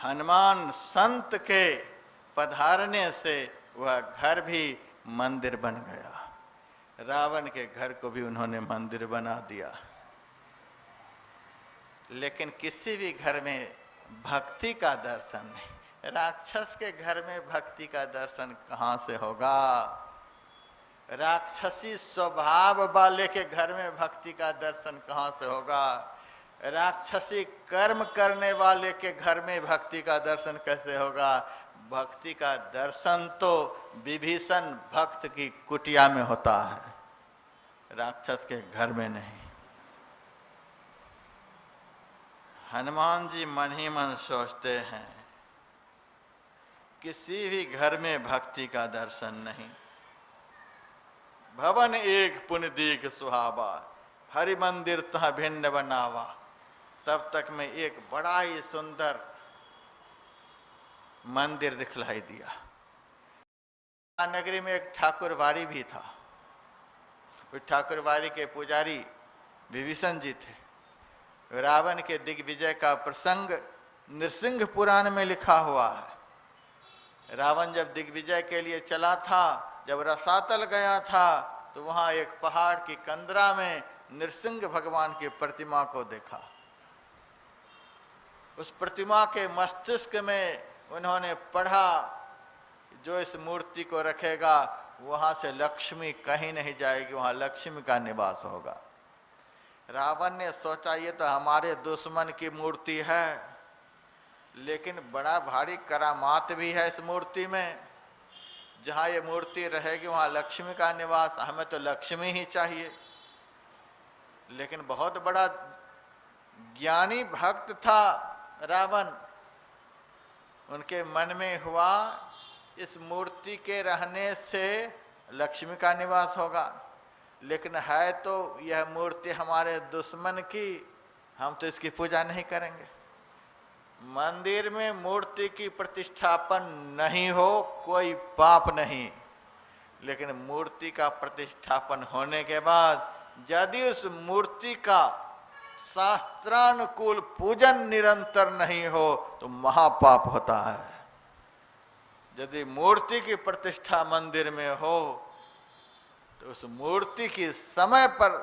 हनुमान संत के पधारने से वह घर भी मंदिर बन गया। रावण के घर को भी उन्होंने मंदिर बना दिया। लेकिन किसी भी घर में भक्ति का दर्शन नहीं। राक्षस के घर में भक्ति का दर्शन कहां से होगा? राक्षसी स्वभाव वाले के घर में भक्ति का दर्शन कहां से होगा? राक्षसी कर्म करने वाले के घर में भक्ति का दर्शन कैसे होगा? भक्ति का दर्शन तो विभीषण भक्त की कुटिया में होता है, राक्षस के घर में नहीं। हनुमान जी मन ही मन सोचते हैं, किसी भी घर में भक्ति का दर्शन नहीं। भवन एक पुन दीख सुहावा, हरि मंदिर तह भिन्न बनावा। तब तक में एक बड़ा ही सुंदर मंदिर दिखलाई दिया। नगरी में एक ठाकुरवाड़ी भी था। उस ठाकुरवाड़ी के पुजारी विभीषण जी थे। रावण के दिग्विजय का प्रसंग नृसिंह पुराण में लिखा हुआ है। रावण जब दिग्विजय के लिए चला था, जब रसातल गया था, तो वहां एक पहाड़ की कंदरा में नृसिंह भगवान की प्रतिमा को देखा। उस प्रतिमा के मस्तिष्क में उन्होंने पढ़ा, जो इस मूर्ति को रखेगा वहां से लक्ष्मी कहीं नहीं जाएगी, वहां लक्ष्मी का निवास होगा। रावण ने सोचा ये तो हमारे दुश्मन की मूर्ति है, लेकिन बड़ा भारी करामात भी है इस मूर्ति में। जहां ये मूर्ति रहेगी वहां लक्ष्मी का निवास, हमें तो लक्ष्मी ही चाहिए। लेकिन बहुत बड़ा ज्ञानी भक्त था रावण। उनके मन में हुआ इस मूर्ति के रहने से लक्ष्मी का निवास होगा, लेकिन है तो यह मूर्ति हमारे दुश्मन की, हम तो इसकी पूजा नहीं करेंगे। मंदिर में मूर्ति की प्रतिष्ठापन नहीं हो कोई पाप नहीं, लेकिन मूर्ति का प्रतिष्ठापन होने के बाद यदि उस मूर्ति का शास्त्रानुकूल पूजन निरंतर नहीं हो तो महापाप होता है। यदि मूर्ति की प्रतिष्ठा मंदिर में हो तो उस मूर्ति की समय पर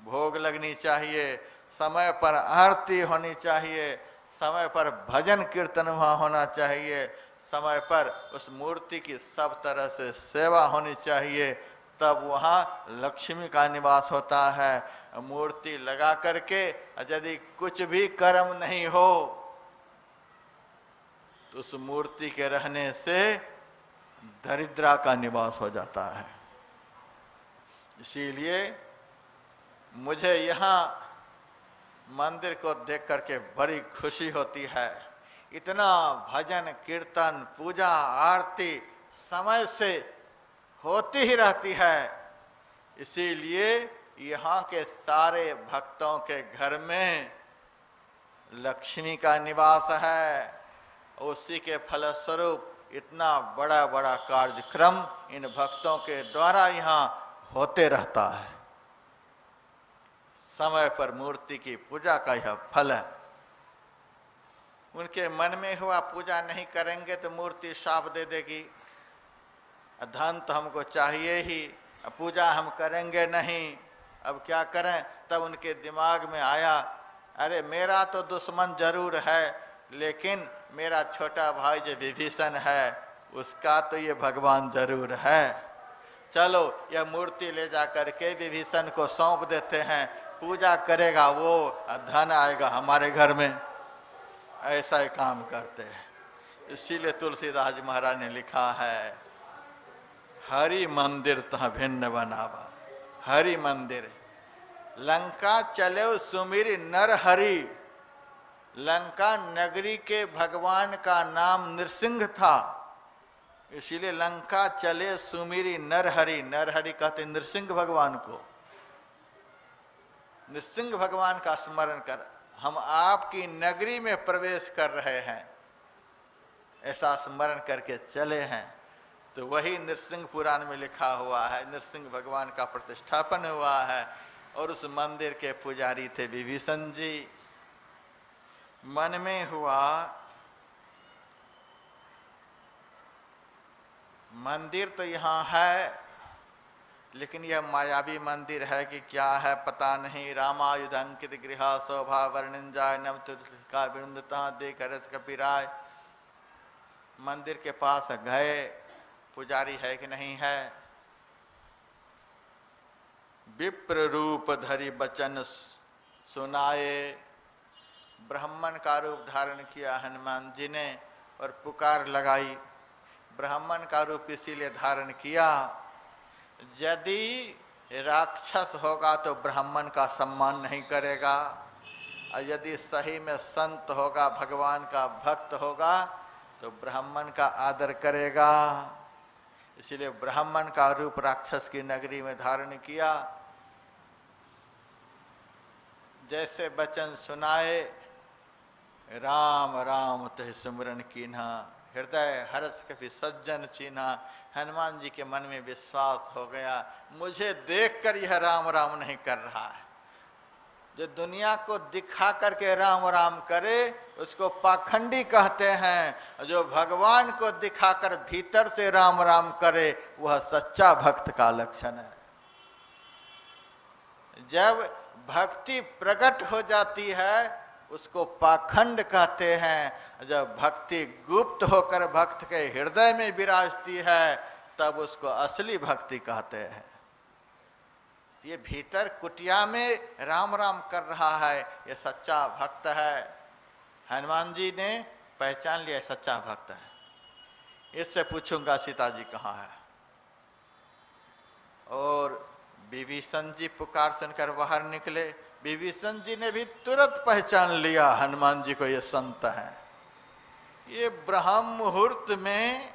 भोग लगनी चाहिए, समय पर आरती होनी चाहिए, समय पर भजन कीर्तन वहां होना चाहिए, समय पर उस मूर्ति की सब तरह से सेवा होनी चाहिए, तब वहां लक्ष्मी का निवास होता है। मूर्ति लगा करके यदि कुछ भी कर्म नहीं हो तो उस मूर्ति के रहने से दरिद्रा का निवास हो जाता है। इसीलिए मुझे यहां मंदिर को देख करके बड़ी खुशी होती है। इतना भजन कीर्तन पूजा आरती समय से होती ही रहती है। इसीलिए यहां के सारे भक्तों के घर में लक्ष्मी का निवास है। उसी के फलस्वरूप इतना बड़ा बड़ा कार्यक्रम इन भक्तों के द्वारा यहां होते रहता है। समय पर मूर्ति की पूजा का यह फल है। उनके मन में हुआ पूजा नहीं करेंगे तो मूर्ति शाप दे देगी, धन तो हमको चाहिए ही, पूजा हम करेंगे नहीं, अब क्या करें। तब उनके दिमाग में आया, अरे मेरा तो दुश्मन जरूर है, लेकिन मेरा छोटा भाई जो विभीषण है उसका तो ये भगवान जरूर है। चलो यह मूर्ति ले जा करके विभीषण को सौंप देते हैं, पूजा करेगा वो, धन आएगा हमारे घर में। ऐसा ही काम करते हैं। इसीलिए तुलसीदास जी महाराज ने लिखा है, हरि मंदिर तह भिन्न बनावा। हरि मंदिर, लंका चले सुमिर नर हरि। लंका नगरी के भगवान का नाम नृसिंह था, इसीलिए लंका चले सुमिरी नरहरि। नरहरि कहते नृसिंह भगवान को। नृसिंह भगवान का स्मरण कर हम आपकी नगरी में प्रवेश कर रहे हैं, ऐसा स्मरण करके चले हैं। तो वही नृसिंह पुराण में लिखा हुआ है, नृसिंह भगवान का प्रतिष्ठापन हुआ है। और उस मंदिर के पुजारी थे विभीषण जी। मन में हुआ मंदिर तो यहां है, लेकिन यह मायावी मंदिर है कि क्या है पता नहीं। रामायुध अंकित गृह शोभा वर्णिंजाय नव तुलसिका वृंदता देख रस कपिराय। मंदिर के पास गए, पुजारी है कि नहीं है। विप्र रूप धरि बचन सुनाए। ब्राह्मण का रूप धारण किया हनुमान जी ने और पुकार लगाई। ब्राह्मण का रूप इसीलिए धारण किया, यदि राक्षस होगा तो ब्राह्मण का सम्मान नहीं करेगा, और यदि सही में संत होगा, भगवान का भक्त होगा, तो ब्राह्मण का आदर करेगा। इसीलिए ब्राह्मण का रूप राक्षस की नगरी में धारण किया। जैसे वचन सुनाए, राम राम तहि सुमिरन कीन्हा, हृदय हर्ष कपि सज्जन चीन्हा। हनुमान जी के मन में विश्वास हो गया, मुझे देखकर यह राम राम नहीं कर रहा है। जो दुनिया को दिखा करके राम राम करे उसको पाखंडी कहते हैं, जो भगवान को दिखाकर भीतर से राम राम करे वह सच्चा भक्त का लक्षण है। जब भक्ति प्रकट हो जाती है उसको पाखंड कहते हैं। जब भक्ति गुप्त होकर भक्त के हृदय में विराजती है तब उसको असली भक्ति कहते हैं। ये भीतर कुटिया में राम राम कर रहा है, ये सच्चा भक्त है। हनुमान जी ने पहचान लिया सच्चा भक्त है। इससे पूछूंगा सीता जी कहां है। और विभीषण जी पुकार सुनकर बाहर निकले। विभीषण जी ने भी तुरंत पहचान लिया हनुमान जी को, ये संत हैं। ये ब्रह्म मुहूर्त में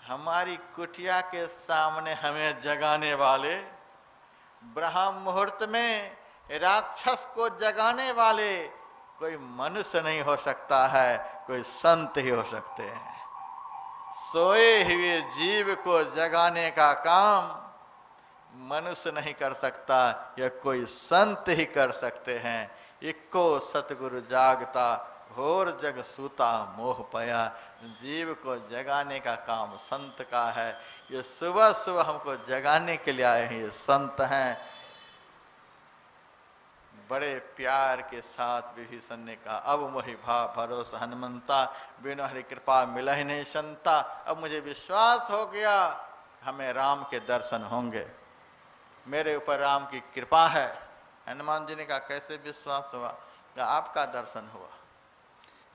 हमारी कुटिया के सामने हमें जगाने वाले, ब्रह्म मुहूर्त में राक्षस को जगाने वाले कोई मनुष्य नहीं हो सकता है, कोई संत ही हो सकते हैं। सोए हुए जीव को जगाने का काम मनुष्य नहीं कर सकता, यह कोई संत ही कर सकते हैं। इक्को सतगुरु जागता, घोर जग सूता मोह पाया। जीव को जगाने का काम संत का है। ये सुबह सुबह हमको जगाने के लिए आए हैं, ये संत हैं। बड़े प्यार के साथ विभीषण ने कहा, अब मोहि भाव भरोसा हनुमंता, बिनु हरि कृपा मिलहि नहीं संता। अब मुझे विश्वास हो गया हमें राम के दर्शन होंगे, मेरे ऊपर राम की कृपा है। हनुमान जी ने कहा, कैसे विश्वास हुआ? आपका दर्शन हुआ।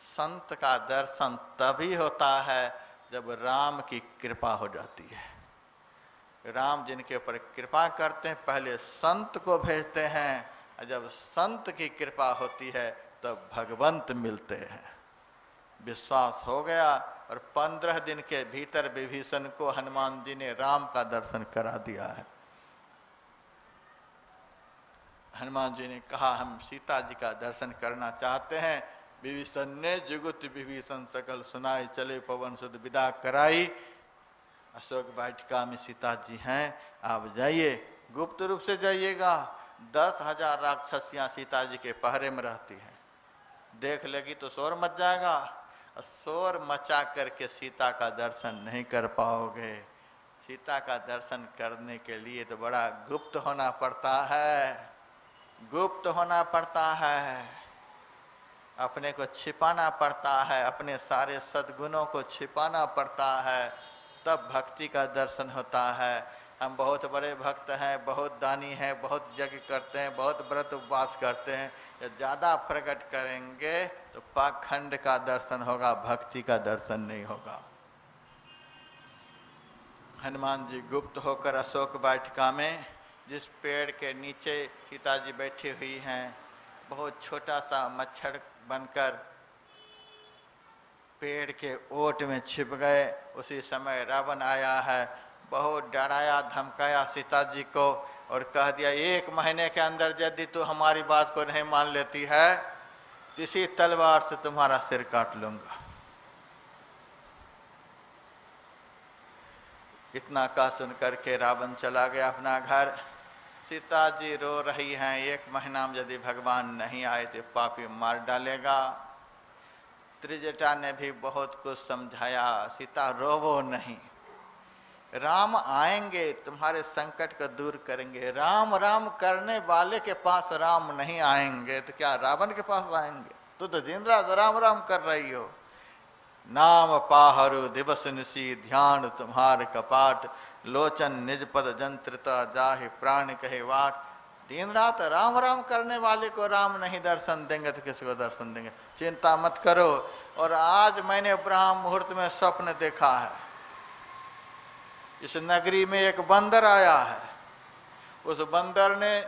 संत का दर्शन तभी होता है जब राम की कृपा हो जाती है। राम जिनके ऊपर कृपा करते हैं पहले संत को भेजते हैं, और जब संत की कृपा होती है तब भगवंत मिलते हैं। विश्वास हो गया और 15 दिन के भीतर विभीषण को हनुमान जी ने राम का दर्शन करा दिया है। हनुमान जी ने कहा, हम सीता जी का दर्शन करना चाहते हैं। विभीषण ने जुगुत विभीषण सकल सुनाई, चले पवन सुध विदा कराई। अशोक वाटिका में सीता जी हैं, आप जाइए, गुप्त रूप से जाइएगा। 10,000 राक्षसियां सीता जी के पहरे में रहती हैं, देख लेगी तो शोर मच जाएगा। शोर मचा करके सीता का दर्शन नहीं कर पाओगे। सीता का दर्शन करने के लिए तो बड़ा गुप्त होना पड़ता है, गुप्त होना पड़ता है, अपने को छिपाना पड़ता है, अपने सारे सद्गुणों को छिपाना पड़ता है, तब भक्ति का दर्शन होता है। हम बहुत बड़े भक्त हैं, बहुत दानी हैं, बहुत यज्ञ करते हैं, बहुत व्रत उपवास करते हैं, जब ज्यादा प्रकट करेंगे तो पाखंड का दर्शन होगा, भक्ति का दर्शन नहीं होगा। हनुमान जी गुप्त होकर अशोक वाटिका में, जिस पेड़ के नीचे सीता जी बैठी हुई हैं, बहुत छोटा सा मच्छर बनकर पेड़ के ओट में छिप गए। उसी समय रावण आया है, बहुत डराया धमकाया सीता जी को और कह दिया, 1 महीने के अंदर यदि तू हमारी बात को नहीं मान लेती है तो इसी तलवार से तुम्हारा सिर काट लूंगा। इतना कह सुन करके रावण चला गया अपना घर। सीता जी रो रही हैं, 1 महीना में यदि भगवान नहीं आए तो पापी मार डालेगा। त्रिजटा ने भी बहुत कुछ समझाया, सीता रोवो नहीं, राम आएंगे तुम्हारे संकट को दूर करेंगे। राम राम करने वाले के पास राम नहीं आएंगे तो क्या रावण के पास आएंगे? तू तो दिन रात राम राम कर रही हो। नाम पाहरु दिवस निशी ध्यान तुम्हार कपाट, लोचन निज पद जंत्रिता जाहि प्राण कहे वाट। दिन रात राम राम करने वाले को राम नहीं दर्शन देंगे तो किसी को दर्शन देंगे? चिंता मत करो। और आज मैंने ब्रह्म मुहूर्त में स्वप्न देखा है, इस नगरी में एक बंदर आया है, उस बंदर ने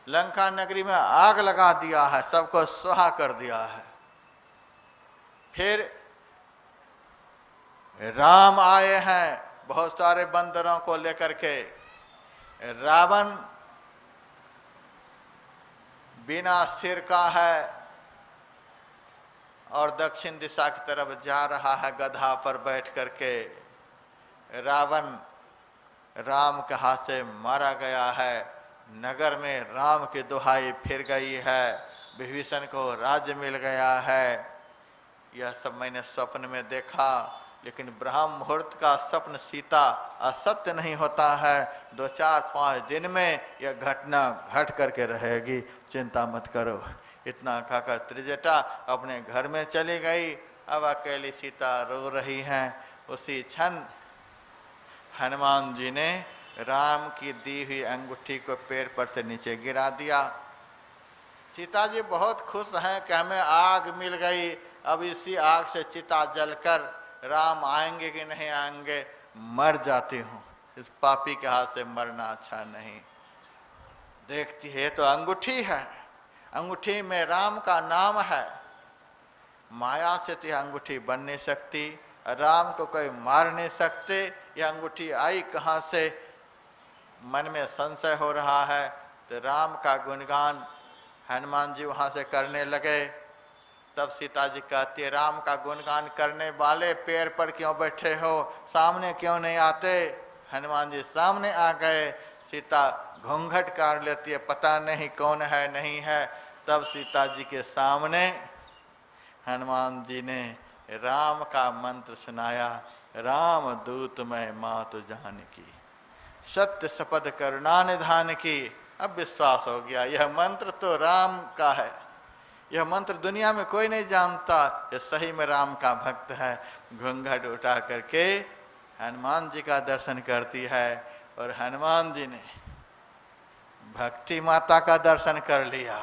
लंका नगरी में आग लगा दिया है, सबको सुहा कर दिया है। फिर राम आए हैं बहुत सारे बंदरों को लेकर के। रावण बिना सिर का है और दक्षिण दिशा की तरफ जा रहा है गधा पर बैठ करके। रावण राम के हाथ से मारा गया है। नगर में राम की दुहाई फिर गई है, विभीषण को राज्य मिल गया है। यह सब मैंने स्वप्न में देखा, लेकिन ब्रह्म मुहूर्त का स्वप्न सीता असत्य नहीं होता है। 2-4-5 दिन में यह घटना घट करके रहेगी, चिंता मत करो। इतना कहकर त्रिजटा अपने घर में चली गई। अब अकेली सीता रो रही है। उसी क्षण हनुमान जी ने राम की दी हुई अंगूठी को पैर पर से नीचे गिरा दिया। सीता जी बहुत खुश हैं कि हमें आग मिल गई, अब इसी आग से चिता जलकर राम आएंगे कि नहीं आएंगे, मर जाती हूं, इस पापी के हाथ से मरना अच्छा नहीं। देखती है तो अंगूठी है, अंगूठी में राम का नाम है। माया से तो यह अंगूठी बन नहीं सकती, राम को कोई मार नहीं सकते। यह अंगूठी आई कहां से? मन में संशय हो रहा है तो राम का गुणगान हनुमान जी वहां से करने लगे। तब सीता जी कहती है, राम का गुणगान करने वाले पैर पर क्यों बैठे हो, सामने क्यों नहीं आते? हनुमान जी सामने आ गए। सीता घूंघट काट लेती है, पता नहीं कौन है नहीं है। तब सीता जी के सामने हनुमान जी ने राम का मंत्र सुनाया, राम दूत मैं मातु जानकी, सत्य शपथ करुणा निधान की। अब विश्वास हो गया, यह मंत्र तो राम का है, यह मंत्र दुनिया में कोई नहीं जानता, यह सही में राम का भक्त है। घूंघट उठा करके हनुमान जी का दर्शन करती है और हनुमान जी ने भक्ति माता का दर्शन कर लिया।